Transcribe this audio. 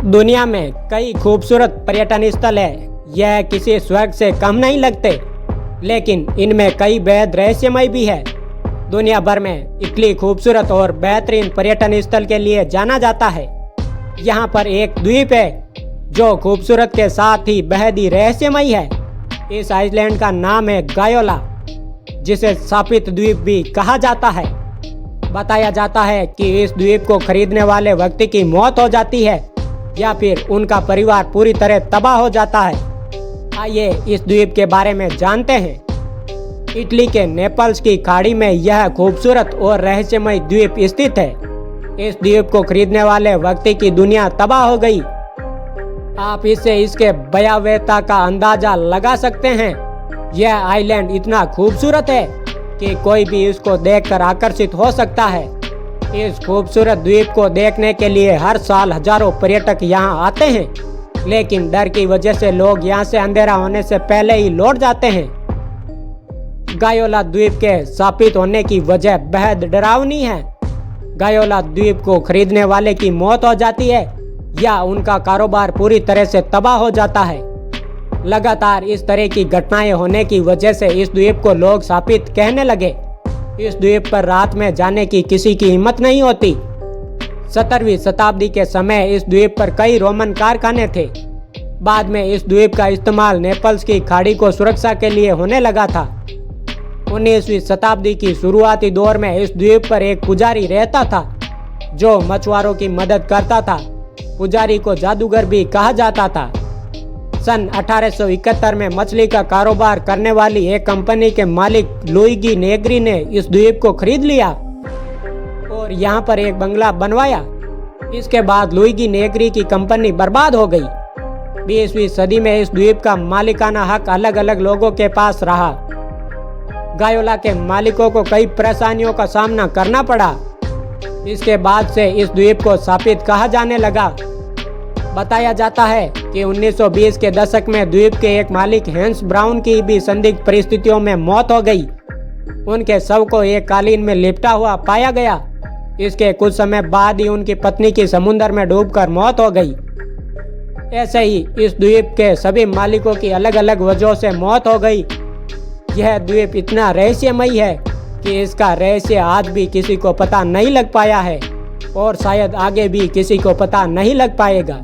दुनिया में कई खूबसूरत पर्यटन स्थल है। यह किसी स्वर्ग से कम नहीं लगते, लेकिन इनमें कई बेहद रहस्यमय भी है। दुनिया भर में इटली खूबसूरत और बेहतरीन पर्यटन स्थल के लिए जाना जाता है। यहाँ पर एक द्वीप है जो खूबसूरत के साथ ही बेहद ही रहस्यमय है। इस आइलैंड का नाम है गायोला, जिसे शापित द्वीप भी कहा जाता है। बताया जाता है कि इस द्वीप को खरीदने वाले व्यक्ति की मौत हो जाती है या फिर उनका परिवार पूरी तरह तबाह हो जाता है। आइए इस द्वीप के बारे में जानते हैं। इटली के नेपल्स की खाड़ी में यह खूबसूरत और रहस्यमय द्वीप स्थित है। इस द्वीप को खरीदने वाले व्यक्ति की दुनिया तबाह हो गई। आप इससे इसके भयावहता का अंदाजा लगा सकते हैं। यह आइलैंड इतना खूबसूरत है कि कोई भी इसको देखकर आकर्षित हो सकता है। इस खूबसूरत द्वीप को देखने के लिए हर साल हजारों पर्यटक यहाँ आते हैं, लेकिन डर की वजह से लोग यहाँ से अंधेरा होने से पहले ही लौट जाते हैं। गायोला द्वीप के शापित होने की वजह बेहद डरावनी है। गायोला द्वीप को खरीदने वाले की मौत हो जाती है या उनका कारोबार पूरी तरह से तबाह हो जाता है। लगातार इस तरह की घटनाएं होने की वजह से इस द्वीप को लोग शापित कहने लगे। इस द्वीप पर रात में जाने की किसी की हिम्मत नहीं होती। 17वीं शताब्दी के समय इस द्वीप पर कई रोमन कारखाने थे। बाद में इस द्वीप का इस्तेमाल नेपल्स की खाड़ी को सुरक्षा के लिए होने लगा था। 19वीं शताब्दी की शुरुआती दौर में इस द्वीप पर एक पुजारी रहता था जो मछुआरों की मदद करता था। पुजारी को जादूगर भी कहा जाता था। सन 1871 में मछली का कारोबार करने वाली एक कंपनी के मालिक लुइगी नेग्री ने इस द्वीप को खरीद लिया और यहाँ पर एक बंगला बनवाया। इसके बाद लुइगी नेग्री की कंपनी बर्बाद हो गई। 20वीं सदी में इस द्वीप का मालिकाना हक अलग अलग लोगों के पास रहा। गायोला के मालिकों को कई परेशानियों का सामना करना पड़ा। इसके बाद से इस द्वीप को शापित कहा जाने लगा। बताया जाता है कि 1920 के दशक में द्वीप के एक मालिक हैंस ब्राउन की भी संदिग्ध परिस्थितियों में मौत हो गई। उनके शव को एक कालीन में लिपटा हुआ पाया गया। इसके कुछ समय बाद ही उनकी पत्नी की समुद्र में डूबकर मौत हो गई। ऐसे ही इस द्वीप के सभी मालिकों की अलग अलग वजहों से मौत हो गई। यह द्वीप इतना रहस्यमय है कि इसका रहस्य आज भी किसी को पता नहीं लग पाया है और शायद आगे भी किसी को पता नहीं लग पाएगा।